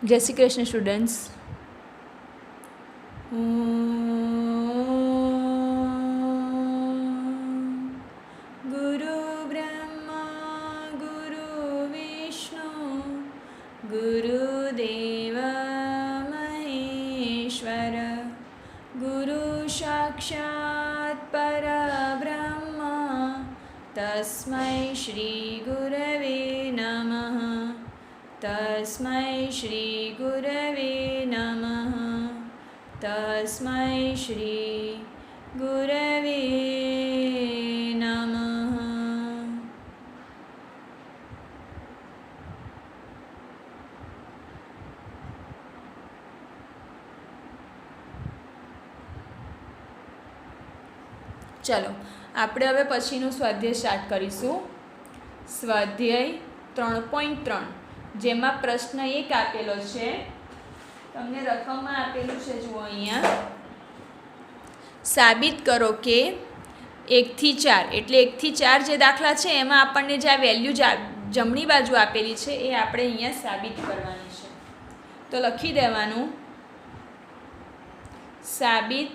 जय श्री कृष्ण स्टूडेंट्स। गुरु ब्रह्मा गुरु विष्णु गुरुदेव महेश्वर गुरु साक्षात् परब्रह्म तस्मै श्री गुरवे नमः। तस्मै श्री गुरवे नमः। तस्मै श्री गुरवे नमः। चलो આપણે હવે પછીનું સ્વાધ્યાય સ્ટાર્ટ કરીશું। સ્વાધ્યાય 3.3 જેમાં પ્રશ્ન 1 આપેલો છે, તમને રકમમાં આપેલું છે, જુઓ અહીંયા, સાબિત કરો કે 1 થી 4 એટલે 1 થી 4 જે દાખલા છે એમાં આપણને જે આ વેલ્યુ જમણી બાજુ આપેલી છે એ આપણે અહીંયા સાબિત કરવાની છે। તો લખી દેવાનું, સાબિત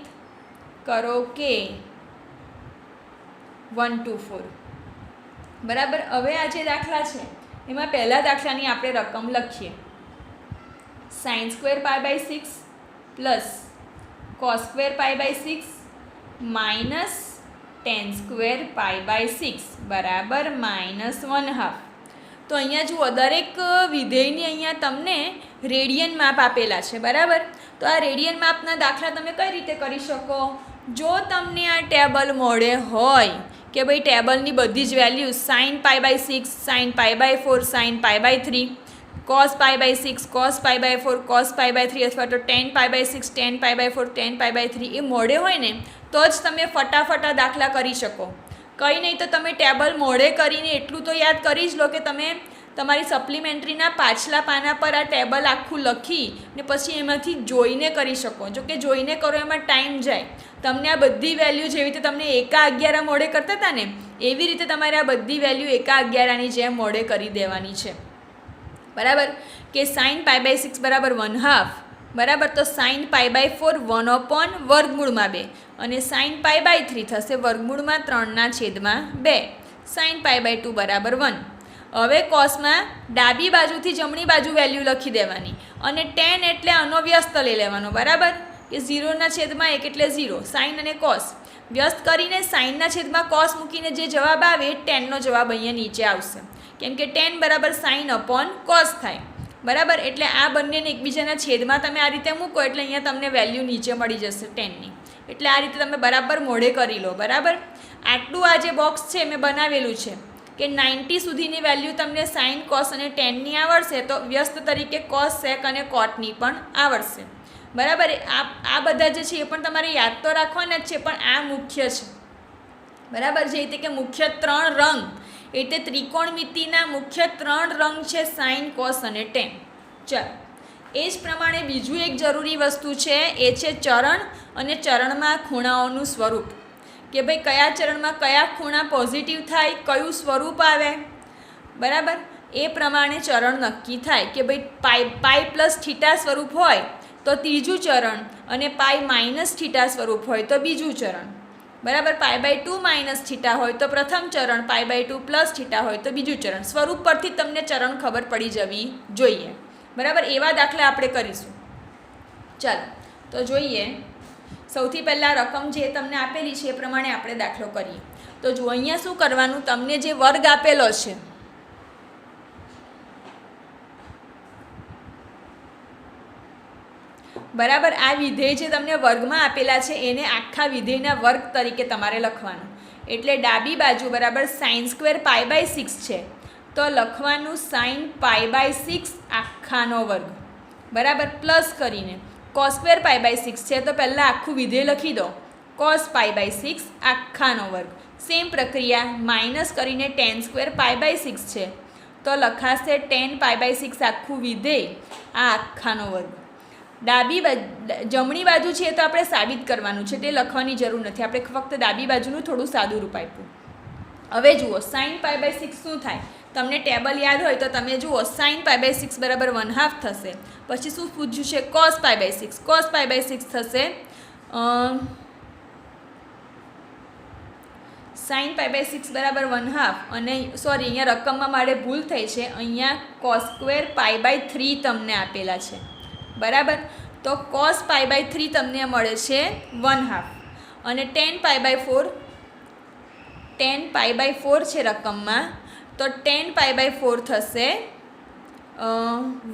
કરો કે 1 to 4 બરાબર। હવે આ જે દાખલા છે એમાં પહેલા દાખલાની આપણે રકમ લખીએ, sin square pi by 6 plus cos square pi by 6 minus tan square pi by 6 બરાબર -1/2। તો અહીંયા જુઓ, દરેક વિધેયની અહીંયા તમને રેડિયન માપ આપેલા છે બરાબર। તો આ રેડિયન માપના દાખલા તમે કઈ રીતે કરી શકો? જો તમને આ ટેબલ મળે હોય કે ભાઈ ટેબલની બધી જ value sin pi by 6, sin pi by 4, sin pi by 3, cos pi by 6, cos pi by 4, cos pi by 3 અથવા તો tan pi by 6, tan pi by 4, tan pi by 3 એ મોડે હોય ને તો જ તમે ફટાફટ આ દાખલા કરી શકો। કંઈ નહીં તો તમે ટેબલ મોડે કરીને એટલું તો યાદ કરી જ લો કે તમે તમારી સપ્લિમેન્ટરીના પાછલા પાના પર આ ટેબલ આખું લખી ને પછી એમાંથી જોઈને કરી શકો। જો કે જોઈને કરો એમાં ટાઈમ જાય, તમને આ બધી વેલ્યુ જેવી રીતે તમને 1/11 મોડે કરતા હતા ને એવી રીતે તમારે આ બધી વેલ્યુ 1/11ની જેમ મોડે કરી દેવાની છે બરાબર। કે sin પાઈ બાય 6 બરાબર 1/2 બરાબર। તો sin પાઈ બાય 4 1/√2 અને sin પાઈ બાય 3 થશે √3/2, sin પાઈ બાય 2 બરાબર 1। હવે કોસમાં ડાબી બાજુથી જમણી બાજુ વેલ્યુ લખી દેવાની અને tan એટલે આનો વ્યસ્ત લઈ લેવાનો બરાબર, કે 0/1 એટલે 0, સાઇન અને કોસ વ્યસ્ત કરીને સાઇનના છેદમાં કોસ મૂકીને જે જવાબ આવે એ ટેનનો જવાબ અહીંયા નીચે આવશે, કેમ કે tan બરાબર sin અપોન કોસ થાય બરાબર। એટલે આ બંનેને એકબીજાના છેદમાં તમે આ રીતે મૂકો એટલે અહીંયા તમને વેલ્યુ નીચે મળી જશે ટેનની। એટલે આ રીતે તમે બરાબર મોઢે કરી લો બરાબર। આટલું આ જે બોક્સ છે મેં બનાવેલું છે કે 90 સુધીની વેલ્યુ તમને સાઇન કોસ અને ટેનની આવડશે તો વ્યસ્ત તરીકે કોસ સેક અને કોટની પણ આવડશે બરાબર। આ બધા જે છે એ પણ તમારે યાદ તો રાખવાના જ છે, પણ આ મુખ્ય છે બરાબર। જે રીતે કે મુખ્ય 3 રંગ એટલે ત્રિકોણમિતિના મુખ્ય 3 રંગ છે સાઇન કોસ અને ટેન। ચાલો, એ જ પ્રમાણે બીજું એક જરૂરી વસ્તુ છે એ છે ચરણ અને ચરણમાં ખૂણાઓનું સ્વરૂપ, કે ભાઈ કયા ચરણમાં કયા ખૂણા પોઝિટિવ થાય, કયું સ્વરૂપ આવે બરાબર। એ પ્રમાણે ચરણ નક્કી થાય કે ભાઈ પાઈ પ્લસ થીટા સ્વરૂપ હોય તો ત્રીજું ચરણ અને પાઈ માઇનસ થીટા સ્વરૂપ હોય તો બીજું ચરણ બરાબર। પાઈ બાય 2 માઇનસ થીટા હોય તો પ્રથમ ચરણ, પાઈ બાય 2 પ્લસ થીટા હોય તો બીજું ચરણ। સ્વરૂપ પરથી તમને ચરણ ખબર પડી જવી જોઈએ બરાબર। એવા દાખલા આપણે કરીશું। ચાલો તો જોઈએ, સૌથી પહેલાં રકમ જે તમને આપેલી છે એ પ્રમાણે આપણે દાખલો કરીએ। તો જુઓ અહીંયા શું કરવાનું, તમને જે વર્ગ આપેલો છે બરાબર, આ વિધેય જે તમને વર્ગમાં આપેલા છે એને આખા વિધેયના વર્ગ તરીકે તમારે લખવાનું। એટલે ડાબી બાજુ બરાબર સાઇન સ્ક્વેર પાઈ બાય 6 છે તો લખવાનું સાઇન પાઈ બાય 6 આખાનો વર્ગ બરાબર, પ્લસ કરીને કોસ સ્ક્વેર પાઈ બાય 6 છે તો પહેલાં આખું વિધેય લખી દો, કોસ પાઈ બાય 6 આખાનો વર્ગ। સેમ પ્રક્રિયા માઇનસ કરીને ટેન સ્ક્વેર પાઈ બાય 6 છે તો લખાશે ટેન પાઈ બાય 6 આખું વિધેય આ આખાનો વર્ગ। જમણી બાજુ છે તો આપણે સાબિત કરવાનું છે, તે લખવાની જરૂર નથી, આપણે ફક્ત ડાબી બાજુનું થોડું સાદું રૂપ આપ્યું। હવે જુઓ sin પાઈ બાય 6 શું થાય, તમને ટેબલ યાદ હોય તો તમે જુઓ sin π/6 બરાબર 1/2 થશે. પછી શું પૂછ્યું છે? cos π/6. cos π/6 થશે sin π/6 બરાબર 1/2 અને સોરી અહીંયા રકમમાં મારે ભૂલ થઈ છે. અહીંયા cos² π/3 તમને આપેલા છે બરાબર. તો cos π/3 તમને મળે છે 1/2 અને tan π/4 છે રકમમાં, તો tan π/4 થશે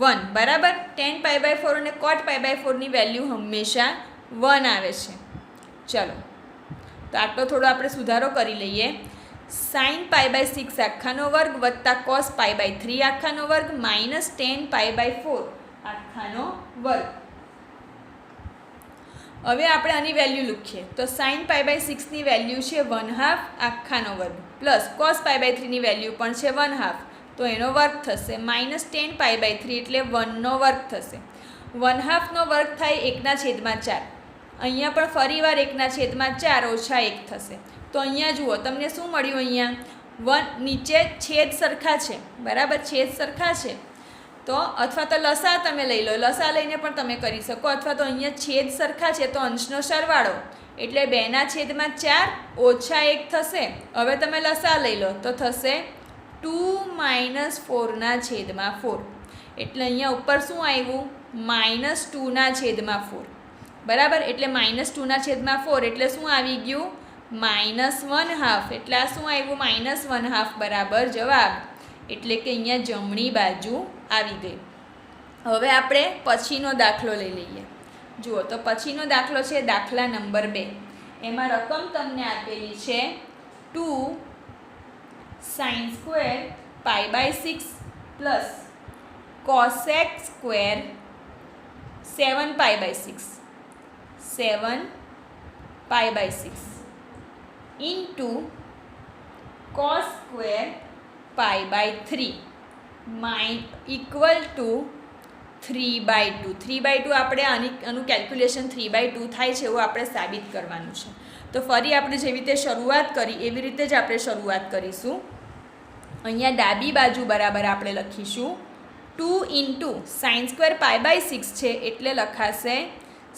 1 બરાબર. tan π/4 અને cot π/4 ની વેલ્યુ હંમેશા 1 આવે છે. ચલો તો આટલો થોડો આપણે સુધારો કરી લઈએ. sin π/6 આખાનો વર્ગ વત્તા cos π/3 આખાનો વર્ગ માઇનસ tan π/4 આખાનો વર્ગ. હવે આપણે આની વેલ્યુ લખીએ તો sin π/6 ની વેલ્યુ છે 1/2 આખાનો વર્ગ પ્લસ cos π/3 ની વેલ્યુ પણ છે 1/2, તો એનો વર્ગ થશે માઇનસ tan π/3 એટલે 1નો વર્ગ થશે. 1/2 નો વર્ગ થાય 1/4. અહીંયા પણ ફરીવાર 1/4 ઓછા 1 થશે. તો અહીંયા જુઓ તમને શું મળ્યું? અહીંયા 1 નીચે છેદ સરખા છે બરાબર, છેદ સરખા છે તો અથવા તો લસા તમે લઈ લો, લસા લઈને પણ તમે કરી શકો, અથવા તો અહીંયા છેદ સરખા છે તો અંશનો સરવાળો એટલે 2/4 ઓછા 1 થશે. હવે તમે લસા લઈ લો તો થશે 2 - 4/4 એટલે અહીંયા ઉપર શું આવ્યું? -2/4 બરાબર. એટલે -2/4 એટલે શું આવી ગયું? -1/2 એટલે આ શું આવ્યું? -1/2 બરાબર જવાબ. એટલે કે અહીંયા જમણી બાજુ આવી ગઈ. હવે આપણે પછીનો દાખલો લઈ લઈએ. જુઓ તો પછીનો દાખલો છે દાખલા નંબર 2. એમાં રકમ તમને આપેલી છે 2 sin² π/6 plus cosec² 7π/6 into cos² π/3 equal to 3/2. 3/2 આપણે આનું કેલ્ક્યુલેશન 3/2 થાય છે એવું આપણે સાબિત કરવાનું છે. તો ફરી આપણે જેવી રીતે શરૂઆત કરી એવી રીતે જ આપણે શરૂઆત કરીશું. અહીંયા ડાબી બાજુ બરાબર આપણે લખીશું 2 ઇન્ટુ sin² π/6 છે એટલે લખાશે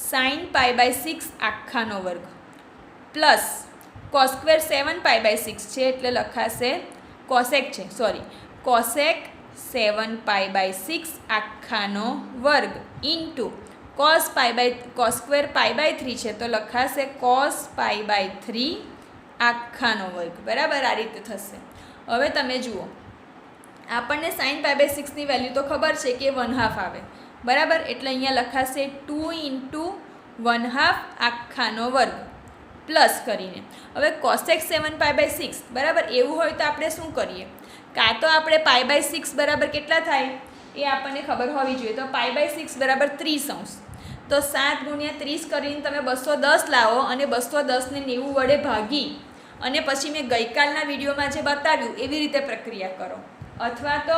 sin π/6 આખાનો વર્ગ પ્લસ cos² 7π/6 છે એટલે લખાશે cosec 7π/6 આખાનો વર્ગ ઇન્ટુ cos² π/3 છે તો લખાશે cos π/3 આખાનો વર્ગ બરાબર. આ રીતે થશે. હવે તમે જુઓ આપણને sin π/6 ની વેલ્યુ તો ખબર છે કે 1/2 આવે બરાબર. એટલે અહીંયા લખાશે 2 ઇન્ટુ 1/2 આખાનો વર્ગ પ્લસ કરીને હવે cosec 7π/6 બરાબર. એવું હોય તો આપણે શું કરીએ? કાં તો આપણે π/6 બરાબર કેટલા થાય એ આપણને ખબર હોવી જોઈએ. તો π/6 બરાબર 30°. તો 7 × 30 કરીને તમે 210 લાવો અને 210 ને 90 વડે ભાગી અને પછી મેં ગઈકાલના વિડીયોમાં જે બતાવ્યું એવી રીતે પ્રક્રિયા કરો, અથવા તો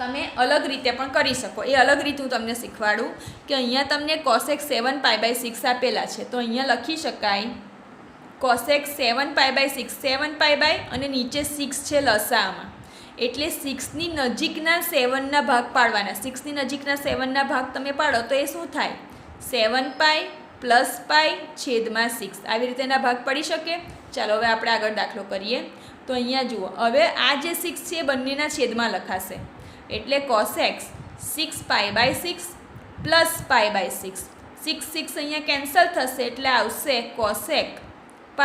તમે અલગ રીતે પણ કરી શકો. એ અલગ રીત હું તમને શીખવાડું કે અહીંયા તમને cosec 7π/6 આપેલા છે તો અહીંયા લખી શકાય cosec 7π/6 7π અને નીચે 6 છે લસામાં એટલે 6ની નજીકના 7ના ભાગ પાડવાના. 6ની નજીકના 7ના ભાગ તમે પાડો તો એ શું થાય? 7π + π છેદમાં 6 આવી રીતેના ભાગ પડી શકે. ચાલો હવે આપણે આગળ દાખલો કરીએ. તો અહીંયા જુઓ હવે આ જે 6 છે એ બંનેના છેદમાં લખાશે એટલે cosec 6π/6 પ્લસ π/6 6 6 અહીંયા કેન્સલ થશે એટલે આવશે cosec π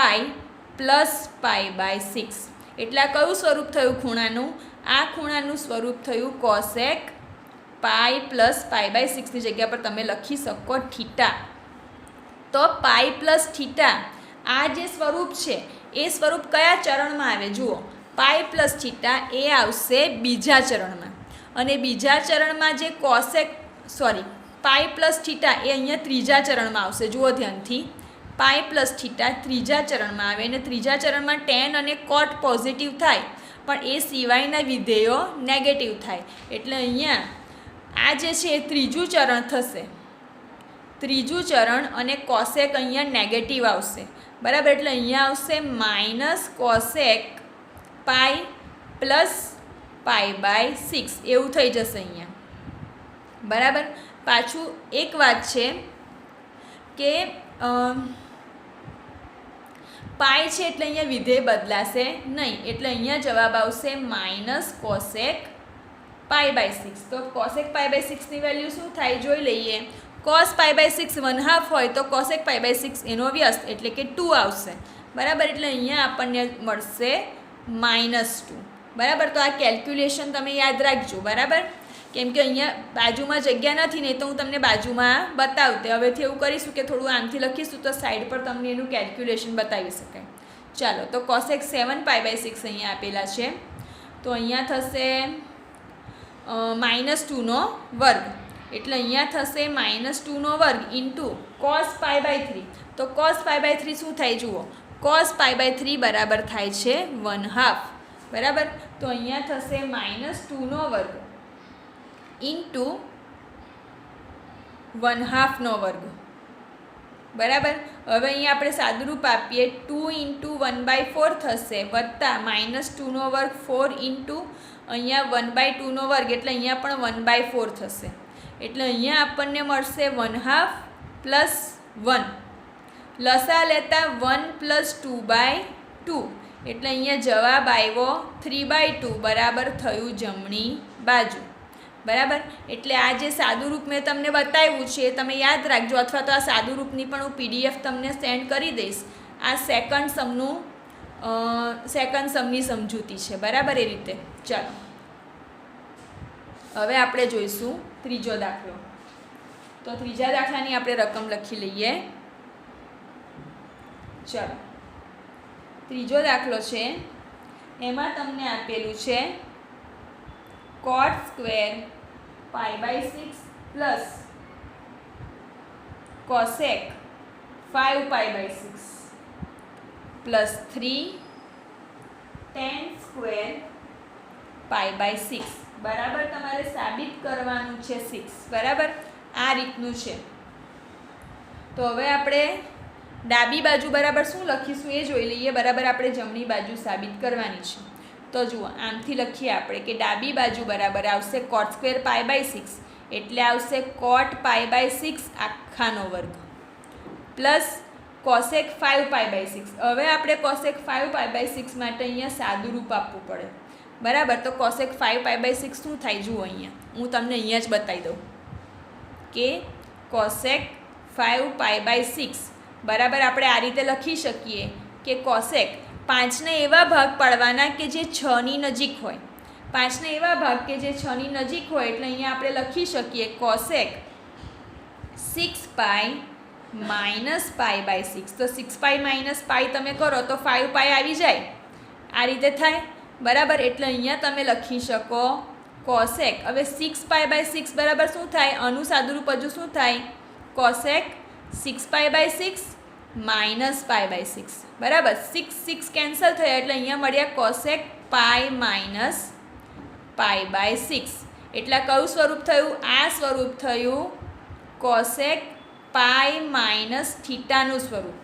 પ્લસ π/6 એટલે આ કયું સ્વરૂપ થયું ખૂણાનું? આ ખૂણાનું સ્વરૂપ થયું cosec π પ્લસ π/6 ની જગ્યા પર તમે લખી શકો થીટા. તો π પ્લસ થીટા આ જે સ્વરૂપ છે એ સ્વરૂપ કયા ચરણમાં આવે? જુઓ π પ્લસ થીટા એ આવશે બીજા ચરણમાં અને બીજા ચરણમાં જે π પ્લસ થીટા એ અહીંયા ત્રીજા ચરણમાં આવશે. જુઓ ધ્યાનથી π પ્લસ થીટા ત્રીજા ચરણમાં આવે અને ત્રીજા ચરણમાં tan અને cot પોઝિટિવ થાય પણ એ સિવાયના વિધેયો નેગેટિવ થાય એટલે અહીંયા આ જે છે એ ત્રીજું ચરણ થશે. ત્રીજું ચરણ અને cosec અહીંયા નેગેટિવ આવશે બરાબર. એટલે અહીંયા આવશે -cosec π પ્લસ પાઈ બાય 6 એવું થઈ જશે અહીંયા. બરાબર. પાછું એક વાત છે કે પાઈ છે એટલે અહીંયા વિધેય બદલાશે નહીં, એટલે અહીંયા જવાબ આવશે માઇનસ કોસેક પાઈ બાય 6. તો કોસેક પાઈ બાય 6ની વેલ્યુ શું થાય જોઈ લઈએ. કોસ પાઈ બાય 6 1/2 હોય તો કોસેક પાઈ બાય 6 એનો વ્યસ્ત એટલે કે 2 આવશે. બરાબર. એટલે અહીંયા આપણને મળશે -2. બરાબર. તો આ કેલ્ક્યુલેશન તમે યાદ રાખજો. બરાબર. કેમ કે અહીંયા બાજુમાં જગ્યા નથી, નહીં તો હું તમને બાજુમાં બતાવતે. હવેથી એવું કરીશું કે થોડું આમથી લખીશું તો સાઈડ પર તમને એનું કેલ્ક્યુલેશન બતાવી શકાય. ચાલો, તો કોસેક 7 પાઈ બાય 6 અહીંયા આપેલા છે. તો અહીંયા થશે -2 વર્ગ, એટલે અહીંયા થશે -2 વર્ગ ઇન્ટુ કોસ પાઈ બાય 3. તો કોસ પાઈ બાય 3 શું થાય જુઓ. કોસ પાઈ બાય 3 બરાબર થાય છે 1/2. બરાબર. તો અહીંયા થશે -2 વર્ગ ઇન્ટુ 1/2 વર્ગ. બરાબર. હવે અહીંયા આપણે સાદુરૂપ આપીએ. 2 ઇન્ટુ 1/4 થશે વત્તા -2 વર્ગ 4 ઇન્ટુ અહીંયા 1/2 વર્ગ, એટલે અહીંયા પણ 1/4 થશે. એટલે અહીંયા આપણને મળશે 1/2 પ્લસ 1. લસા લેતા 1 પ્લસ 2/2, એટલે અહીંયા જવાબ આવ્યો 3/2 બરાબર થયું જમણી બાજુ. બરાબર. એટલે આ જે સાદુરૂપ મેં તમને બતાવ્યું છે એ તમે યાદ રાખજો, અથવા તો આ સાદુરૂપની પણ હું PDF તમને સેન્ડ કરી દઈશ. આ સેકન્ડ સમની સમજૂતી છે. બરાબર. એ રીતે. ચાલો, હવે આપણે જોઈશું ત્રીજો દાખલો. તો ત્રીજા દાખલાની આપણે રકમ લખી લઈએ. ચાલો, ત્રીજો દાખલો છે. એમાં તમને આપેલું છે cot square pi by 6 plus cosec 5 pi by 6 plus 3 tan square pi by 6. બરાબર. તમારે સાબિત કરવાનું છે 6. બરાબર. આ રીતનું છે. તો હવે આપણે ડાબી બાજુ બરાબર શું લખીશું એ જોઈ લઈએ. બરાબર. આપણે જમણી બાજુ સાબિત કરવાની છે. તો જુઓ, આમથી લખીએ આપણે કે ડાબી બાજુ બરાબર આવશે કોટ સ્ક્વેર પાઈ બાય 6, એટલે આવશે કોટ પાઈ બાય 6 આખાનો વર્ગ પ્લસ કોસેક 5 પાઈ બાય 6. હવે આપણે કોસેક 5 પાઈ બાય 6 માટે અહીંયા સાદુરૂપ આપવું પડે. બરાબર. તો કોસેક 5 પાઈ બાય 6 શું થાય જુઓ. અહીંયા હું તમને અહીંયા જ બતાવી દઉં કે કોસેક 5 પાઈ બાય 6 બરાબર આપણે આ રીતે લખી શકીએ કે કોસેક 5ને એવા ભાગ પાડવાના કે જે 6ની નજીક હોય. 5ને એવા ભાગ કે જે 6ની નજીક હોય, એટલે અહીંયા આપણે લખી શકીએ cosec 6 pi minus pi by 6. તો 6 પાઈ માઇનસ પાઈ તમે કરો તો 5 પાઈ આવી જાય. આ રીતે થાય. બરાબર. એટલે અહીંયા તમે લખી શકો કોસેક. હવે 6 પાઈ બાય 6 બરાબર શું થાય. આનું સાદુરૂપ હજુ શું થાય. Cosec 6 pi by 6 minus pi by 6. બરાબર. 6 કેન્સલ થયા એટલે અહીંયા મળ્યા cosec pi minus pi by 6. એટલે કયું સ્વરૂપ થયું. આ સ્વરૂપ થયું કોસેક પાઈ માઇનસ થીટાનું સ્વરૂપ.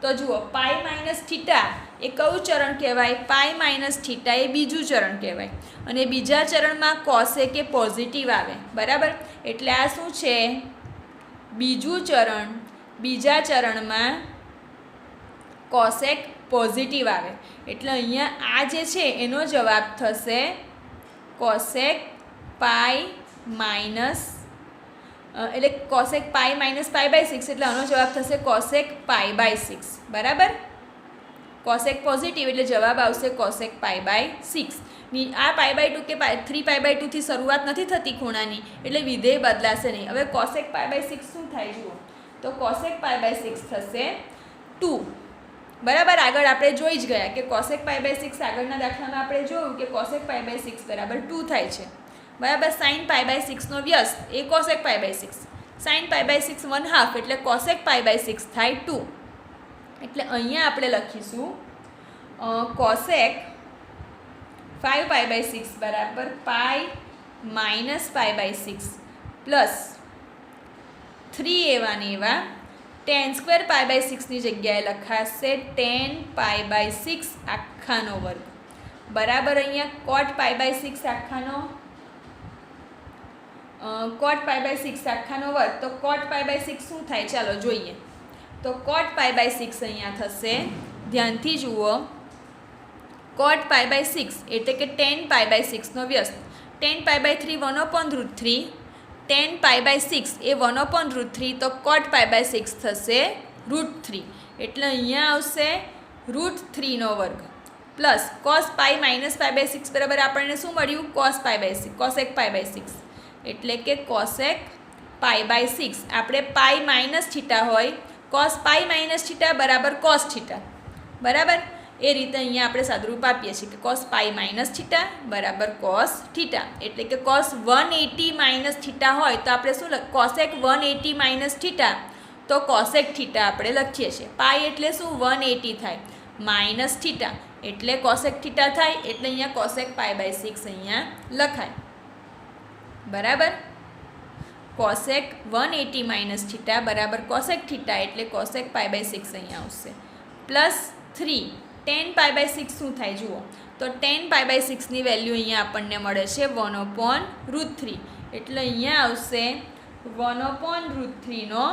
તો જુઓ, પાઈ માઇનસ થીટા એ કયું ચરણ કહેવાય. પાઈ માઇનસ થીટા એ બીજું ચરણ કહેવાય. અને બીજા ચરણમાં કોસેક એ પોઝિટિવ આવે. બરાબર. એટલે આ શું છે, બીજું ચરણ. બીજા ચરણમાં કોસેક પોઝિટિવ આવે. એટલે અહીંયા આ જે છે એનો જવાબ થશે કોસેક પાઈ માઇનસ, એટલે cosec pi minus pi by 6, એટલે આનો જવાબ થશે કોસેક પાઈ બાય 6. બરાબર. કોસેક પોઝિટિવ એટલે જવાબ આવશે કોસેક પાઈ બાય 6. આ પાઈ બાય 2 કે 3 પાઈ બાય 2 થી શરૂઆત નથી થતી ખૂણાની, એટલે વિધેય બદલાશે નહીં. હવે કોસેક પાઈ બાય 6 શું થાય જુઓ. તો કોસેક પાઈ બાય 6 થશે 2. બરાબર. આગળ આપણે જોઈ જ ગયા કે કોસેક પાઈ બાય 6 આગળના દાખલામાં આપણે જોયું કે કોસેક પાઈ બાય 6 બરાબર 2 થાય છે. બરાબર. સાઇન પાઈ બાય 6નો વ્યસ્ત એ cosec pi by 6. Sine pi by 6 1/2 એટલે કોસેક પાઈ બાય 6 થાય 2. એટલે અહીંયા આપણે લખીશું કોસેક 5 પાઈ બાય 6 બરાબર pi minus pi by 6 plus 3 એવા ને એવા tan સ્ક્વેર પાઈ બાય 6ની જગ્યાએ લખાશે tan પાઈ બાય 6 આખાનો વર્ગ. બરાબર અહીંયા cot π/6 આખાનો cot π/6 આખાનો વર્ગ. તો cot π/6 શું થાય ચાલો જોઈએ. તો cot π/6 અહીંયા થશે, ધ્યાનથી જુઓ, cot π/6 એટલે કે tan π/6 નો વ્યસ્ત. tan π/3 1/√3, tan π/6 એ 1/√3, તો cot π/6 થશે √3. એટલે અહીંયા આવશે √3 નો વર્ગ પ્લસ cos π - π/6 બરાબર આપણને શું મળ્યું? cos π/6, cosec π/6 એટલે કે cosec π/6. આપણે પાઈ માઇનસ થીટા હોય, cos π - થીટા બરાબર cos થીટા, બરાબર. એ રીતે અહીંયા આપણે સાદુરૂપ આપીએ છીએ કે cos π - થીટા બરાબર cos થીટા. એટલે કે cos 180 - થીટા હોય તો આપણે શું cosec 180 - થીટા, તો cosec થીટા આપણે લખીએ છીએ. પાઈ એટલે શું? 180 થાય, માઇનસ થીટા એટલે cosec થીટા થાય. એટલે અહીંયા cosec π/6 અહીંયા લખાય, બરાબર. cosec 180 - થીટા બરાબર cosec થીટા એટલે cosec π/6 અહીંયા આવશે પ્લસ 3. tan π/6 શું થાય જુઓ. તો tan π/6 ની વેલ્યુ અહીંયા આપણને મળે છે 1/√3. એટલે અહીંયા આવશે 1/√3 નો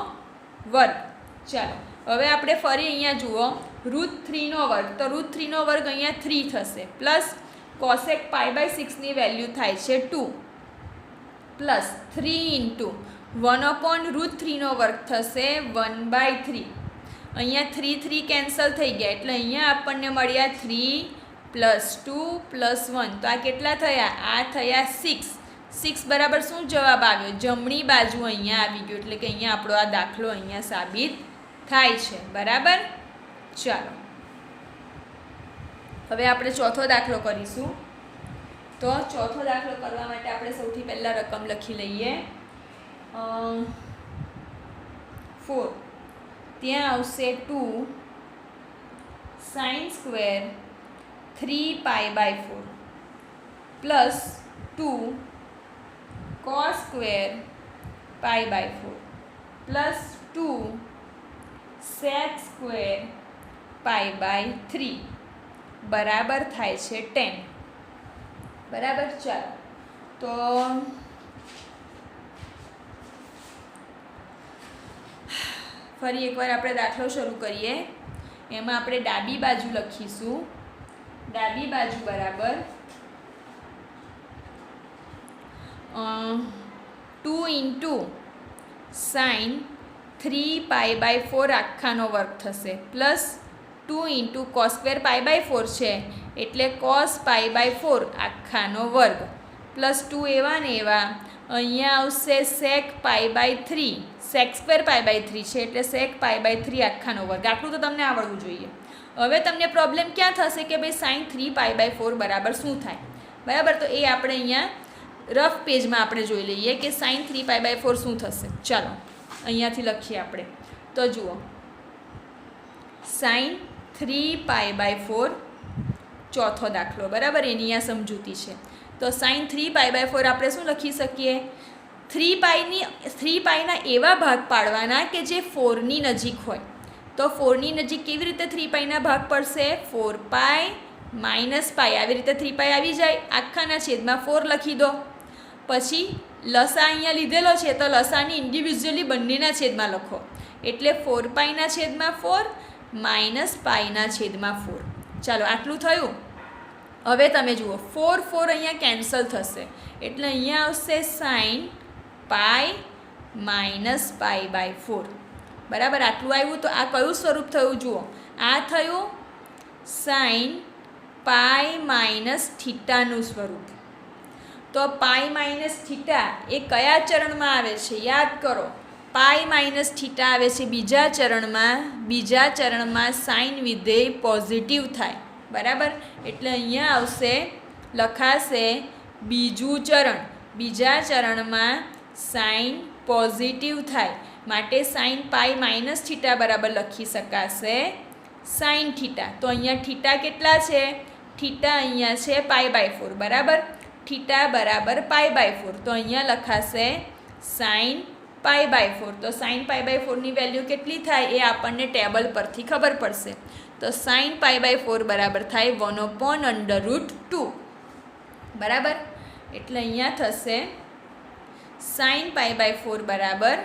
વર્ગ. ચાલો હવે આપણે ફરી અહીંયા જુઓ, √3 નો વર્ગ. તો √3 નો વર્ગ અહીંયા 3 થશે પ્લસ cosec π/6 ની વેલ્યુ થાય છે 2 પ્લસ 3 × 1/√3 નો વર્ગ થશે 1/3. અહીંયા 3 3 કેન્સલ થઈ ગયા એટલે અહીંયા આપણને મળ્યા 3 + 2 + 1. તો આ કેટલા થયા? આ થયા 6. 6 બરાબર શું જવાબ આવ્યો? જમણી બાજુ અહીંયા આવી ગયું. એટલે કે અહીંયા આપણો આ દાખલો અહીંયા સાબિત થાય છે, બરાબર. ચાલો હવે આપણે ચોથો દાખલો કરીશું. તો ચોથો દાખલો કરવા માટે આપણે સૌથી પહેલાં રકમ લખી લઈએ 4. ત્યાં આવશે 2 sin² 3π/4 plus 2 cos² π/4 plus 2 sec² π/3 બરાબર થાય છે 10. બરાબર. ચાલો તો ફરી એકવાર આપણે દાખલો શરૂ કરીએ. એમાં આપણે ડાબી બાજુ લખીશું, ડાબી બાજુ બરાબર 2 × sin 3π/4 આખાનો વર્ગ થશે પ્લસ 2 × cos² π/4 છે એટલે cos π/4 આખાનો વર્ગ પ્લસ 2 એવા ને એવા. અહીંયા આવશે sec π/3, sec² π/3 છે એટલે sec π/3 આખાનો વર્ગ. આટલું તો તમને આવડવું જોઈએ. હવે તમને પ્રોબ્લેમ ક્યાં થશે કે ભાઈ sin 3π/4 બરાબર શું થાય, બરાબર. તો એ આપણે અહીંયા રફ પેજમાં આપણે જોઈ લઈએ કે sin 3π/4 શું થશે. ચાલો અહીંયાથી લખીએ આપણે. તો જુઓ, sin 3π/4 ચોથો દાખલો, બરાબર. એની અહીંયા સમજૂતી છે. તો sin 3π/4 આપણે શું લખી શકીએ? 3πના એવા ભાગ પાડવાના કે જે 4ની નજીક હોય. તો 4ની નજીક કેવી રીતે 3πના ભાગ પડશે? 4π - π આવી રીતે 3π આવી જાય. આખાના છેદમાં 4 લખી દો. પછી લસા અહીંયા લીધેલો છે તો લસાની ઇન્ડિવિજ્યુઅલી બંનેના છેદમાં લખો. એટલે 4πના છેદમાં 4 - πના છેદમાં 4. ચાલો આટલું થયું. હવે તમે જુઓ 4 4 અહીંયા કેન્સલ થશે એટલે અહીંયા આવશે sin π - π/4. બરાબર. આટલું આવ્યું. તો આ કયું સ્વરૂપ થયું જુઓ, આ થયું sin π - θનું સ્વરૂપ. તો π - θ એ કયા ચરણમાં આવે છે? યાદ કરો, π - θ આવે છે બીજા ચરણમાં. બીજા ચરણમાં સાઇન વિધેય પોઝિટિવ થાય, બરાબર. એટલે અહીંયા આવશે, લખાશે બીજું ચરણ. બીજા ચરણમાં સાઇન પોઝિટિવ થાય માટે sin π - θ બરાબર લખી શકાશે sin θ. તો અહીંયા θ કેટલા છે? θ અહીંયા છે π/4, બરાબર. θ બરાબર π/4. તો અહીંયા લખાશે sin π/4. તો sin π/4 ની વેલ્યુ કેટલી થાય એ આપણને ટેબલ પરથી ખબર પડશે. તો સાઇન પાઈ બાય 4 બરાબર થાય 1/√2 બરાબર. એટલે અહીંયા થશે સાઇન પાઈ બાય 4 બરાબર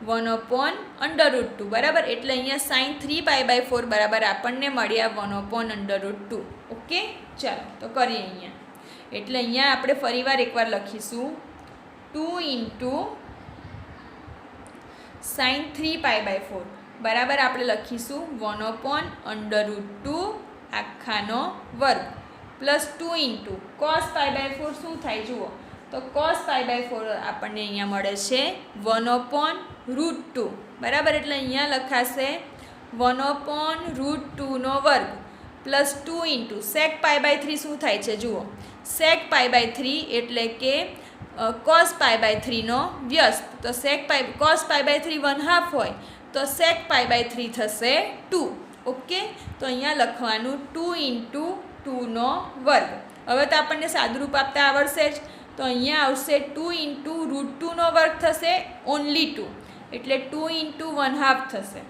1/√2 બરાબર. એટલે અહીંયા સાઇન 3 પાઈ બાય 4 બરાબર આપણને મળ્યા 1/√2. ઓકે, ચાલો તો કરીએ અહીંયા. એટલે અહીંયા આપણે ફરીવાર એકવાર લખીશું 2 ઇન્ટુ સાઇન 3 પાઈ બાય 4 બરાબર આપણે લખીશું 1/√2 આખાનો વર્ગ plus 2 into cos pi by 4 શું થાય જુઓ તો કોસ પાઈ બાય 4 આપણને અહીંયા મળે છે 1/√2 બરાબર. એટલે અહીંયા લખાશે 1/√2 વર્ગ plus 2 into sec pi by 3 શું થાય છે જુઓ સેક પાઈ બાય 3 એટલે કે કોસ પાઈ બાય 3 વ્યસ્ત. તો કોસ પાઈ બાય 3 1/2 હોય તો સેક પાઈ બાય 3 થશે 2. ઓકે, તો અહીંયા લખવાનું 2 ઇન્ટુ 2 વર્ગ. હવે તો આપણને સાદુરૂપ આપતા આવડશે જ. તો અહીંયા આવશે 2 ઇન્ટુ √2 વર્ગ થશે ઓનલી 2 એટલે 2 ઇન્ટુ 1/2 થશે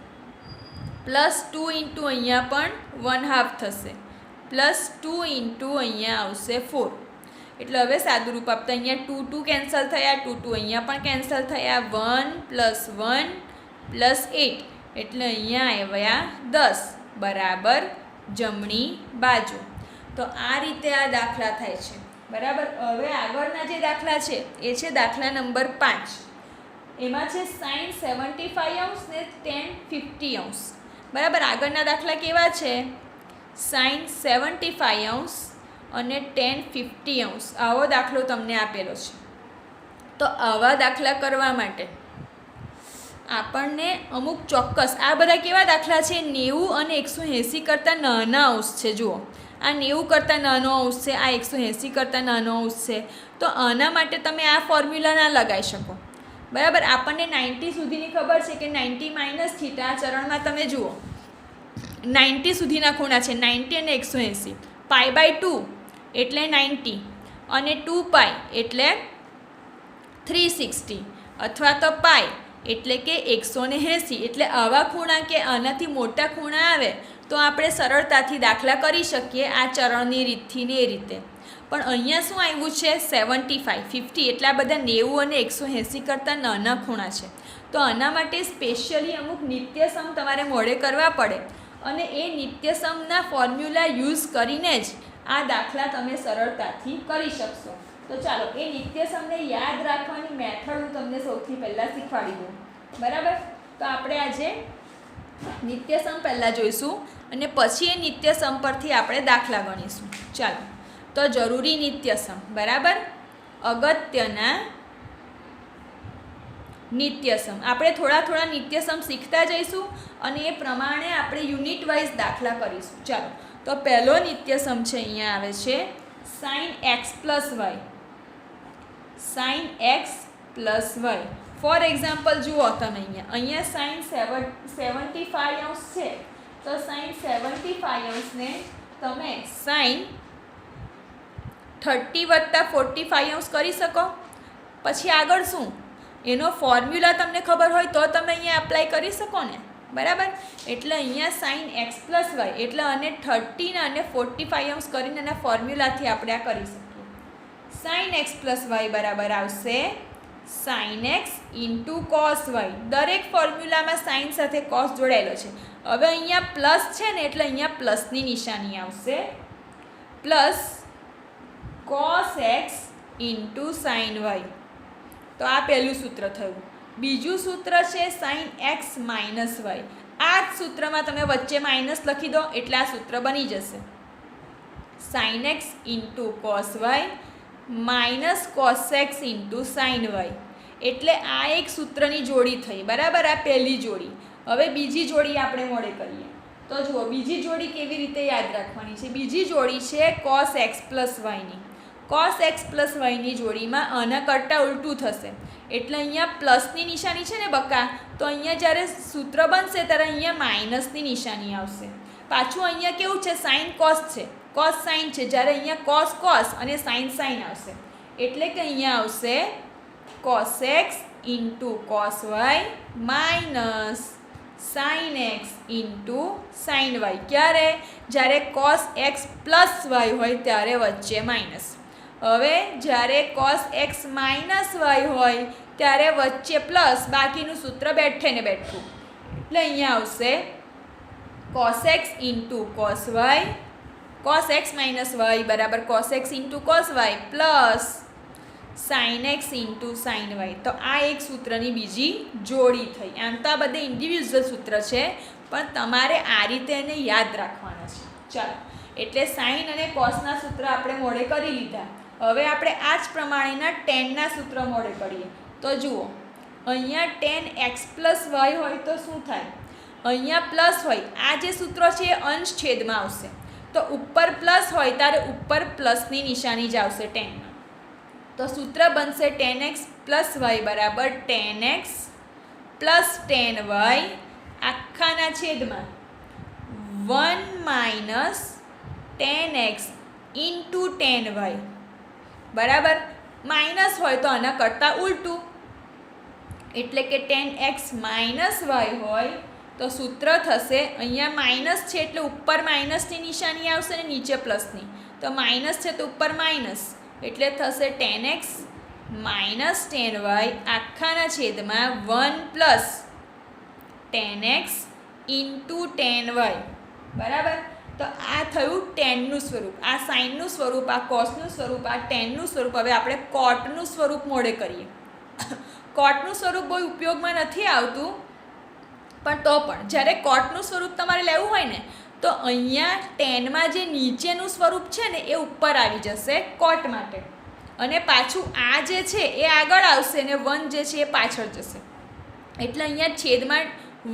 પ્લસ 2 ઇન્ટુ અહીંયા પણ 1/2 થશે પ્લસ 2 ઇન્ટુ અહીંયા આવશે 4. એટલે હવે સાદુરૂપ આપતા અહીંયા 2 2 કેન્સલ થયા 2 2 અહીંયા પણ કેન્સલ થયા 1 + 1 + 8 એટલે અહીંયા આવ્યા 10 બરાબર જમણી બાજુ. તો આ રીતે આ દાખલા થાય છે બરાબર. હવે આગળના જે દાખલા છે એ છે દાખલા નંબર 5. એમાં છે સાઇન 75° ને tan 50° બરાબર. આગળના દાખલા કેવા છે સાઇન 75° અને tan 50°. આવો દાખલો તમને આપેલો છે. તો આવા દાખલા કરવા માટે આપણને અમુક ચોક્કસ આ બધા કેવા દાખલા છે 90 અને 180 કરતાં નાના અંશ છે. જુઓ આ 90 કરતાં નાનો અંશ છે, આ 180 કરતાં નાનો અંશ છે. તો આના માટે તમે આ ફોર્મ્યુલા ના લગાવી શકો બરાબર. આપણને 90 સુધીની ખબર છે કે 90 - θ. આ ચરણમાં તમે જુઓ 90 સુધીના ખૂણા છે 90 અને 180. પાઈ બાય 2 એટલે 90 અને 2π એટલે 360 અથવા તો પાઈ એટલે કે 180. એટલે આવા ખૂણા કે આનાથી મોટા ખૂણા આવે તો આપણે સરળતાથી દાખલા કરી શકીએ આ ચરણની રીતથી ને એ રીતે. પણ અહીંયા શું આવ્યું છે 75 50 એટલા બધા 90 અને 180 કરતાં નાના ખૂણા છે. તો આના માટે સ્પેશિયલી અમુક નિત્યસમ તમારે મોડે કરવા પડે અને એ નિત્યસમના ફોર્મ્યુલા યુઝ કરીને જ આ દાખલા તમે સરળતાથી કરી શકશો. તો ચાલો એ નિત્યસમને યાદ રાખવાની મેથડ હું તમને સૌથી પહેલાં શીખવાડી દઉં બરાબર. તો આપણે આજે નિત્યસમ પહેલાં જોઈશું અને પછી એ નિત્યસમ પરથી આપણે દાખલા ગણીશું. ચાલો તો જરૂરી નિત્યસમ બરાબર. અગત્યના નિત્યસમ આપણે થોડા નિત્યસમ શીખતા જઈશું અને એ પ્રમાણે આપણે યુનિટ વાઇઝ દાખલા કરીશું. ચાલો તો પહેલો નિત્યસમ છે અહીંયા આવે છે sin x + y. sin x + y for example જુઓ તમે અહીંયા sin 75° છે તો sin 75° ને તમે sin 30 + 45° કરી શકો. પછી આગળ શું એનો ફોર્મ્યુલા તમને ખબર હોય તો તમે અહીંયા એપ્લાય કરી શકો ને બરાબર. એટલે અહીંયા sin x + y એટલે અને 30 અને 45° કરીને એના ફોર્મ્યુલાથી આપણે આ કરી શકીએ. sin x + y બરાબર આવશે sin x * cos y. દરેક ફોર્મ્યુલામાં સાઇન સાથે કોસ જોડાયેલો છે. હવે અહીંયા પ્લસ છે ને એટલે અહીંયા પ્લસની નિશાની આવશે plus cos x * sin y. તો આ પહેલું સૂત્ર થયું. બીજું સૂત્ર છે sin x - y. આ જ સૂત્રમાં તમે વચ્ચે માઇનસ લખી દો એટલે આ સૂત્ર બની જશે sin x * cos y - cos x * sin y. એટલે આ એક સૂત્રની જોડી થઈ બરાબર. આ પહેલી જોડી. હવે બીજી જોડી આપણે મોડે કરીએ. તો જુઓ બીજી જોડી કેવી રીતે યાદ રાખવાની છે. બીજી જોડી છે cos x + y ની. cos x + y ની જોડીમાં આના કરતાં ઉલટું થશે એટલે અહીંયા પ્લસની નિશાની છે ને બકા તો અહીંયા જ્યારે સૂત્ર બનશે ત્યારે અહીંયા માઇનસની નિશાની આવશે. પાછું અહીંયા કેવું છે સાઇન કોસ છે કોસ સાઇન છે જ્યારે અહીંયા કોસ કોસ અને સાઇન સાઇન આવશે એટલે કે અહીંયા આવશે cos x * cos y - sine x into sine y. ક્યારે? જ્યારે કોસ એક્સ પ્લસ વાય હોય ત્યારે વચ્ચે માઇનસ. હવે જ્યારે કોસ એક્સ માઇનસ વાય હોય ત્યારે વચ્ચે પ્લસ, બાકીનું સૂત્ર બેઠે ને બેઠું. એટલે અહીંયા આવશે cos x into cos y, cos x minus y બરાબર cos x into cos y plus sine x into sine y. તો આ એક સૂત્રની બીજી જોડી થઈ. આમ તો આ બધે ઇન્ડિવિજ્યુઅલ સૂત્ર છે, પણ તમારે આ રીતે એને યાદ રાખવાના છે. ચાલો, એટલે સાઇન અને કોસના સૂત્ર આપણે મોડે કરી લીધા. હવે આપણે આ જ પ્રમાણેના ટેનના સૂત્ર મોડે કરીએ. તો જુઓ, અહીંયા ટેન એક્સ પ્લસ વાય હોય તો શું થાય? અહીંયા પ્લસ હોય, આ જે સૂત્ર છે એ અંશ છેદમાં આવશે. તો ઉપર પ્લસ હોય ત્યારે ઉપર પ્લસની નિશાની જ આવશે ટેનમાં. તો સૂત્ર બનશે ટેન એક્સ પ્લસ વાય બરાબર tan x plus tan y આખાના છેદમાં 1 minus tan x into tan y બરાબર. માઇનસ હોય તો આના કરતાં ઉલટું, એટલે કે ટેન એક્સ માઇનસ વાય હોય તો સૂત્ર થશે, અહીંયા માઇનસ છે એટલે ઉપર માઇનસની નિશાની આવશે ને નીચે પ્લસની. તો માઇનસ છે તો ઉપર માઇનસ, એટલે થશે tan x minus tan y આખાના છેદમાં 1 plus tan x into tan y બરાબર. તો આ થયું ટેનનું સ્વરૂપ, આ સાઇનનું સ્વરૂપ, આ કોસનું સ્વરૂપ, આ ટેનનું સ્વરૂપ. હવે આપણે કોટનું સ્વરૂપ મોડે કરીએ. કોટનું સ્વરૂપ બહુ ઉપયોગમાં નથી આવતું, પણ તો પણ જ્યારે કોટનું સ્વરૂપ તમારે લેવું હોય ને, તો અહીંયા ટેનમાં જે નીચેનું સ્વરૂપ છે ને એ ઉપર આવી જશે કોટ માટે, અને પાછું આ જે છે એ આગળ આવશે ને 1 જે છે એ પાછળ જશે. એટલે અહીંયા છેદમાં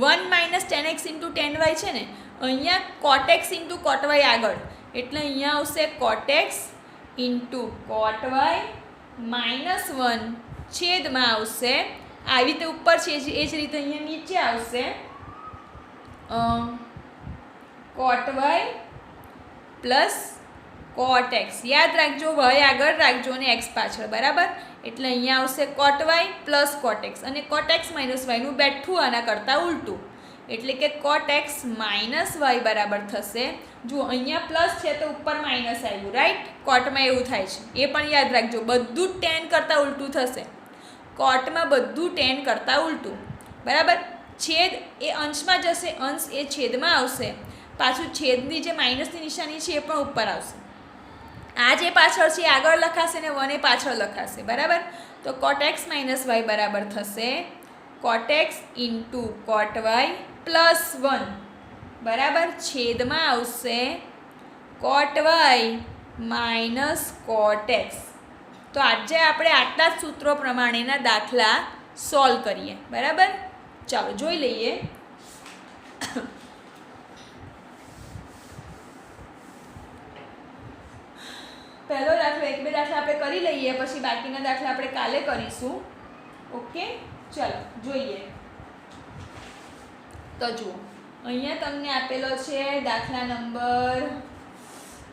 1 minus tan x into tan y છે ને, અહીંયા cot x into cot y આગળ, એટલે અહીંયા આવશે cot x into cot y minus 1 છેદમાં આવશે આવી રીતે ઉપર છે એ જ રીતે અહીંયા નીચે આવશે કોટ વાય પ્લસ કોટ એક્સ. યાદ રાખજો, વાય આગળ રાખજો અને એક્સ પાછળ બરાબર. એટલે અહીંયા આવશે કોટ વાય પ્લસ કોટ એક્સ, અને કોટ એક્સ માઇનસ વાયનું બેઠું આના કરતાં ઉલટું, એટલે કે કોટ એક્સ માઇનસ વાય બરાબર થશે. જુઓ, અહીંયા પ્લસ છે તો ઉપર માઇનસ આવ્યું, રાઈટ? કોટમાં એવું થાય છે, એ પણ યાદ રાખજો. બધું જ ટેન કરતાં ઉલટું થશે. કોટમાં બધું ટેન કરતાં ઉલટું બરાબર. છેદ એ અંશમાં જશે, અંશ એ છેદમાં આવશે, પાછું છેદની જે માઇનસની નિશાની છે એ પણ ઉપર આવશે. આ જે પાછળ છે એ આગળ લખાશે ને 1 એ પાછળ લખાશે બરાબર. તો કોટ એક્સ માઇનસ વાય બરાબર થશે cot x into cot y plus 1 બરાબર. છેદમાં આવશે cot y minus cot x. તો આજે આપણે આટલા જ સૂત્રો પ્રમાણેના દાખલા સોલ્વ કરીએ બરાબર. ચાલો જોઈ લઈએ. પહેલો દાખલો, 1-2 દાખલા આપણે કરી લઈએ, પછી બાકીના દાખલા આપણે કાલે કરીશું. ઓકે, ચાલો જોઈએ. તો જુઓ, અહીંયા તમને આપેલો છે દાખલા નંબર,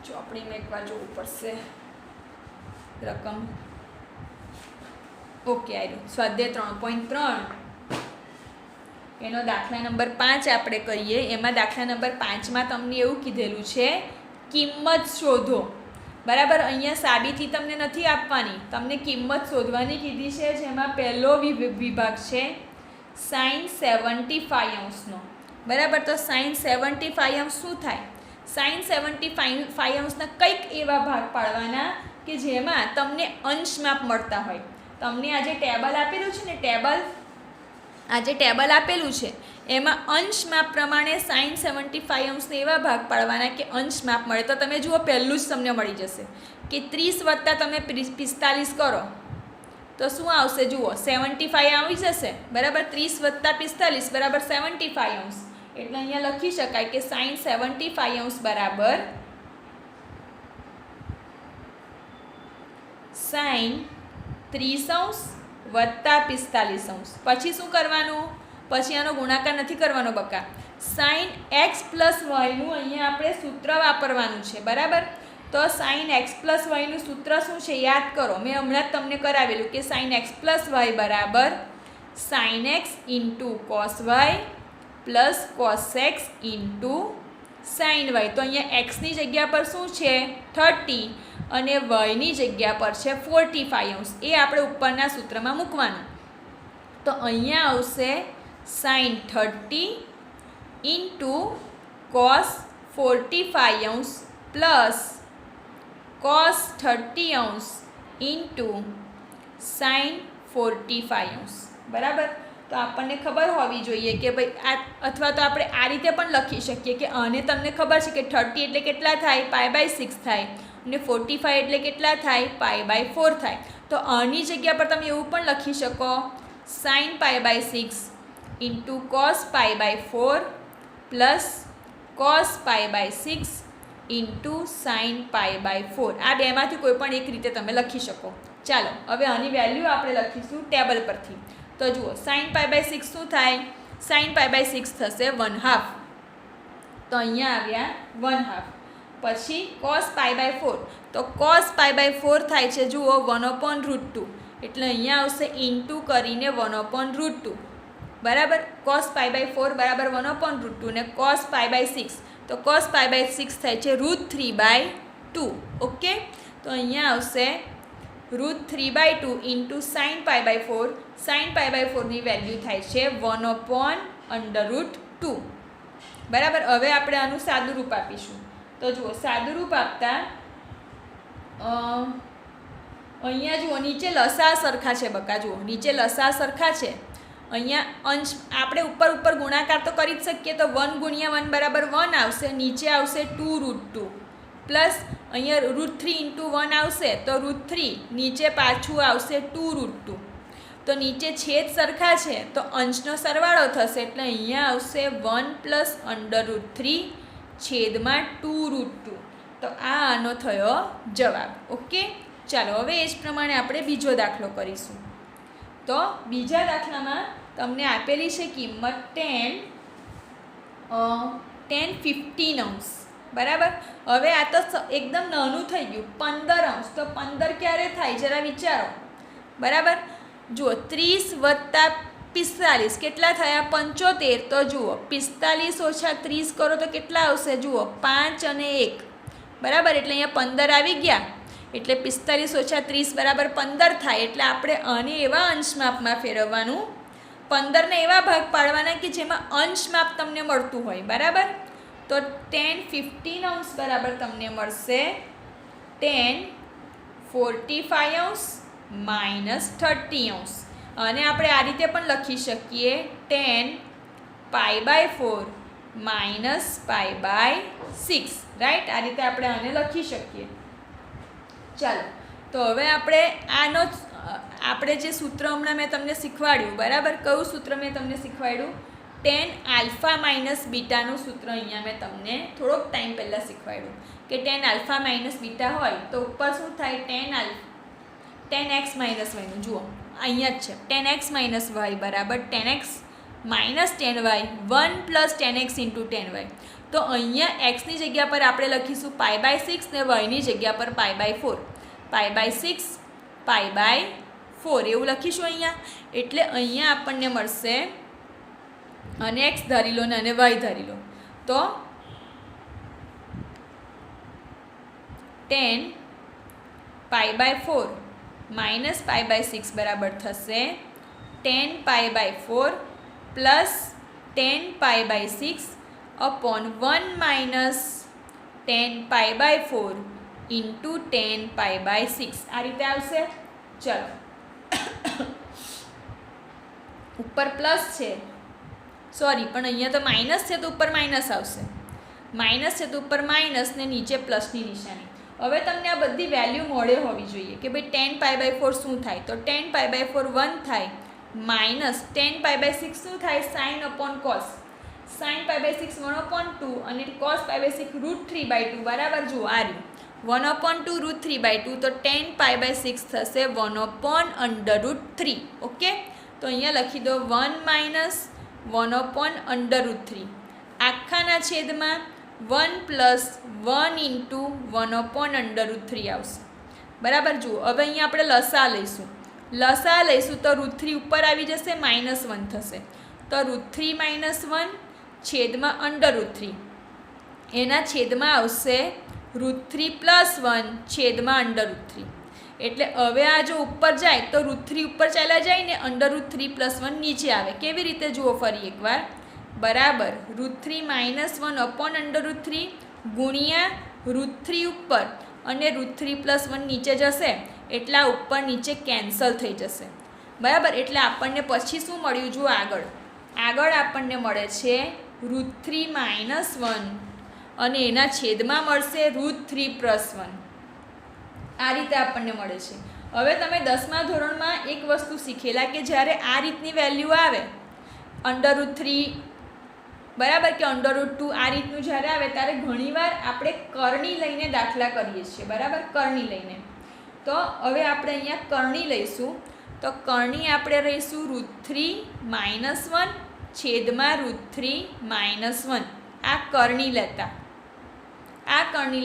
ચોપડીમાં એકવાર જોવું પડશે રકમ. ઓકે, આવ્યું સ્વાધ્યાય 3.3 એનો દાખલા નંબર 5 આપણે કરીએ. એમાં દાખલા નંબર 5માં તમને એવું કીધેલું છે કિંમત શોધો બરાબર. અહીંયા સાબિતી તમને નથી આપવાની, તમને કિંમત શોધવાની કીધી છે. જેમાં પહેલો વિભાગ છે સાઇન 75 અંશનો બરાબર. તો સાઇન 75 અંશ શું થાય? સાઇન 75 અંશના કંઈક એવા ભાગ પાડવાના કે જેમાં તમને અંશ માપ મળતા હોય. તમને આ જે ટેબલ આપેલું છે ને, આ જે ટેબલ આપેલું છે એમાં અંશ માપ પ્રમાણે સાઇન 75 અંશને એવા ભાગ પાડવાના કે અંશ માપ મળે. તો તમે જુઓ, પહેલું જ તમને મળી જશે કે 30 વત્તા તમે 45 કરો તો શું આવશે? જુઓ, 75 આવી જશે બરાબર. 30 વત્તા 45 બરાબર 75 અંશ. એટલે અહીંયા લખી શકાય કે સાઇન 75 અંશ બરાબર સાઇન 30 અંશ વત્તા 45 અંશ. પછી શું કરવાનું? પછી આનો ગુણાકાર નથી કરવાનો બકા. સાઇન એક્સ પ્લસ વાયનું અહીંયા આપણે સૂત્ર વાપરવાનું છે બરાબર. તો સાઇન એક્સ પ્લસ વાયનું સૂત્ર શું છે યાદ કરો. મેં હમણાં જ તમને કરાવેલું કે સાઇન એક્સ પ્લસ વાય બરાબર sine x into cos y plus cos x into sine y. તો અહીંયા એક્સની જગ્યા પર શું છે 30 અને વાયની જગ્યા પર છે 45°. એ આપણે ઉપરના સૂત્રમાં મૂકવાનું. તો અહીંયા આવશે sine 30 into cos 45° plus cos 30° into sine 45°. બરાબર. તો આપણને ખબર હોવી જોઈએ કે ભાઈ આ, અથવા તો આપણે આ રીતે પણ લખી શકીએ કે આને તમને ખબર છે કે 30 એટલે કેટલા થાય π/6 થાય અને 45 એટલે કેટલા થાય π/4 થાય. તો આની જગ્યા પર તમે એવું પણ લખી શકો sine π/6 into cos π/4 plus cos π/6 into sine π/4. આ બેમાંથી કોઈ પણ એક રીતે તમે લખી શકો. ચાલો હવે આની વેલ્યુ આપણે લખીશું ટેબલ પરથી. તો જુઓ સાઇન π/6 શું થાય, સાઇન π/6 થશે 1/2. તો અહીંયા આવ્યા 1/2. પછી કોસ π/4, તો કોસ π/4 થાય છે જુઓ 1/√2. એટલે અહીંયા આવશે ઇન્ટુ કરીને 1/√2. બરાબર. કોસ π/4 બરાબર 1/√2 ને કોસ π/6, તો કોસ π/6 થાય છે √3/2. ઓકે. તો અહીંયા આવશે √3/2 ઇન્ટુ સાઇન π/4. સાઇન π/4 ની વેલ્યુ થાય છે 1/√2. બરાબર. હવે આપણે આનું સાદું રૂપ આપીશું. તો જુઓ સાદું રૂપ આપતા અહીંયા જુઓ નીચે લસા સરખા છે બકા. જુઓ નીચે લસા સરખા છે. અહીંયા અંશ આપણે ઉપર ગુણાકાર તો કરી જ શકીએ. તો 1 × 1 બરાબર 1 આવશે. નીચે આવશે 2√2 પ્લસ અહીંયા √3 ઇન્ટુ 1 આવશે તો √3. નીચે પાછું આવશે 2√2. તો નીચે છેદ સરખા છે તો અંશનો સરવાળો થશે. એટલે અહીંયા આવશે 1 + √3 છેદમાં 2√2. તો આ આનો થયો જવાબ. ઓકે. ચાલો હવે એ જ પ્રમાણે આપણે બીજો દાખલો કરીશું. તો બીજા દાખલામાં તમને આપેલી છે કિંમત 10/15. બરાબર. હવે આ તો એકદમ નાનું થઈ ગયું 15°. તો 15 ક્યારે થાય જરા વિચારો. બરાબર. જુઓ 30 + 45 કેટલા થયા 75. તો જુઓ 45 - 30 કરો તો કેટલા આવશે જુઓ 5 અને 1. બરાબર. એટલે અહીંયા 15 આવી ગયા. એટલે 45 - 30 બરાબર 15 થાય. એટલે આપણે આને એવા અંશ માપમાં ફેરવવાનું, 15ને એવા ભાગ પાડવાના કે જેમાં અંશ માપ તમને મળતું હોય. બરાબર. તો 10/15 બરાબર તમને મળશે 10/45 - 30°. અને આપણે આ રીતે પણ લખી શકીએ 10π/4 -π/6. રાઈટ. આ રીતે આપણે આને લખી શકીએ. ચાલો તો હવે આપણે જે સૂત્ર હમણાં મેં તમને શીખવાડ્યું. બરાબર. કયું સૂત્ર મેં તમને શીખવાડ્યું? tan α - β નું સૂત્ર અહીંયા મેં તમને થોડોક ટાઈમ પહેલાં શીખવાડ્યું કે tan α - β હોય તો ઉપર શું થાય tan x - y નું. જુઓ અહીંયા જ છે tan x - y બરાબર tan x - tan y 1 + tan x × tan y. તો અહીંયા xની જગ્યા પર આપણે લખીશું π/6 ને yની જગ્યા પર π/4. π/6 π/4 એવું લખીશું અહીંયા. એટલે અહીંયા આપણને મળશે, અને x ધારી લો ને અને y ધારી લો, તો 10π/4 - π/6 બરાબર થશે 10π/4 + 10π/6 / 1 - 10π/4 × 10π/6. આ રીતે આવશે. ચલો ઉપર પ્લસ છે, સોરી પણ અહીંયા તો માઇનસ છે તો ઉપર માઇનસ આવશે. માઇનસ છે તો ઉપર માઇનસ ને નીચે પ્લસની નિશાની. હવે તમને આ બધી વેલ્યુ મળે હોવી જોઈએ કે ભાઈ 10π/4 શું થાય. તો 10π/4 1 થાય માઇનસ 10π/6 શું થાય sin / cos. sin π/6 1/2 અને cos π/6 √3/2. બરાબર. જુઓ આ રહ્યું 1/2 √3/2. તો 10π/6 થશે 1/√3. ઓકે. તો અહીંયા લખી દો 1 - 1/√3 આખાના છેદમાં 1 + 1 × 1/√3 આવશે. બરાબર. જુઓ હવે અહીંયા આપણે લસા લઈશું. લસા લઈશું તો √3 ઉપર આવી જશે, -1 થશે. તો √3 - 1 છેદમાં √3 એના છેદમાં આવશે √3 + 1 છેદમાં √3. એટલે હવે આ જો ઉપર જાય તો √3 ઉપર ચાલ્યા જાય ને √3 + 1 નીચે આવે. કેવી રીતે જુઓ ફરી એકવાર. બરાબર √3 - 1 અપોન √3 ગુણ્યા √3 ઉપર અને √3 + 1 નીચે જશે એટલા ઉપર નીચે કેન્સલ થઈ જશે. બરાબર એટલે આપણને પછી શું મળ્યું જુઓ આગળ આપણને મળે છે √3 - 1 અને એના છેદમાં મળશે √3 + 1. આ રીતે આપણને મળે છે. હવે તમે 10મા ધોરણમાં એક વસ્તુ શીખેલા કે જ્યારે આ રીતની વેલ્યુ આવે √3 બરાબર કે √2 આ રીતનું જ્યારે આવે ત્યારે ઘણીવાર આપણે કરણી લઈને દાખલા કરીએ છીએ. બરાબર કરણી લઈને. તો હવે આપણે અહીંયા કરણી લઈશું. તો કરણી આપણે લઈશું √3 - 1 છેદમાં √3 - 1. આ કરણી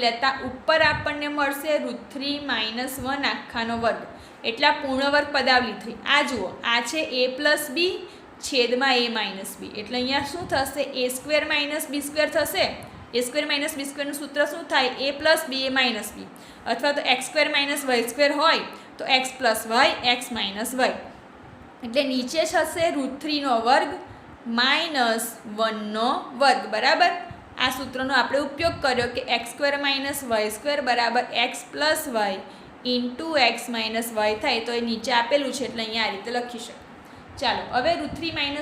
લેતા ઉપર આપણને મળશે √3 - 1 આખાનો વર્ગ. એટલા પૂર્ણ વર્ગ પદાવલી થઈ. આ જુઓ આ છે a + b છેદમાં a - b. એટલે અહીંયા શું થશે a² - b² થશે. a² - b² નું સૂત્ર શું થાય a + b a - b અથવા તો x² - y² હોય તો x + y x - y. એટલે નીચે થશે √3 નો વર્ગ -1 નો વર્ગ. બરાબર આ સૂત્રનો આપણે ઉપયોગ કર્યો કે x² - y² બરાબર x + y × x - y થાય. તો એ નીચે આપેલું છે એટલે અહીંયા આ રીતે લખી શકાય. ચાલો હવે √3 - 1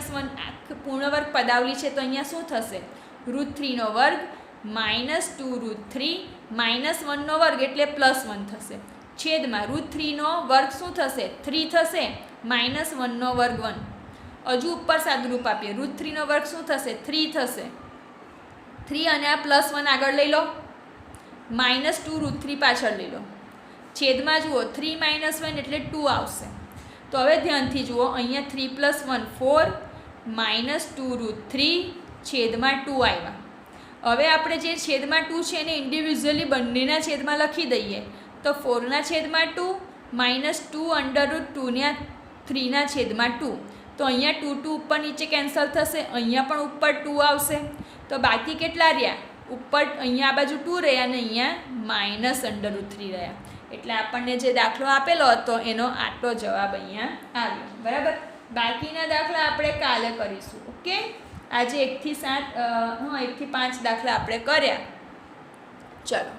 પૂર્ણ વર્ગ પદાવલી છે તો અહીંયા શું થશે √3 નો વર્ગ -2√3 -1 નો વર્ગ એટલે +1 થશે છેદમાં √3 નો વર્ગ શું થશે 3 થશે -1 નો વર્ગ 1. હજુ ઉપર સાદુરૂપ આપીએ √3 નો વર્ગ શું થશે 3 થશે 3 અને આ +1 આગળ લઈ લો -2√3 પાછળ લઈ લો છેદમાં જુઓ 3 - 1 એટલે 2 આવશે. તો હવે ધ્યાનથી જુઓ અહીંયા 3 + 1 4 -2√3 છેદમાં 2 આવ્યા. હવે આપણે જે છેદમાં 2 છે એને ઇન્ડિવિજ્યુઅલી બંનેના છેદમાં લખી દઈએ. તો 4 / 2 -2 √2 ને 3 / 2. તો અહીંયા 2 ઉપર નીચે કેન્સલ થશે. અહીંયા પણ ઉપર 2 આવશે. તો બાકી કેટલા રહ્યા ઉપર અહીંયા આ બાજુ 2 રહ્યા અને અહીંયા -√3 રહ્યા. એટલે આપણને જે દાખલો આપેલો હતો એનો આટલો જવાબ અહીંયા આવ્યો. બરાબર બાકીના દાખલા આપણે કાલે કરીશું. ઓકે આજે 1 થી 7 1 થી 5 દાખલા આપણે કર્યા. ચલો.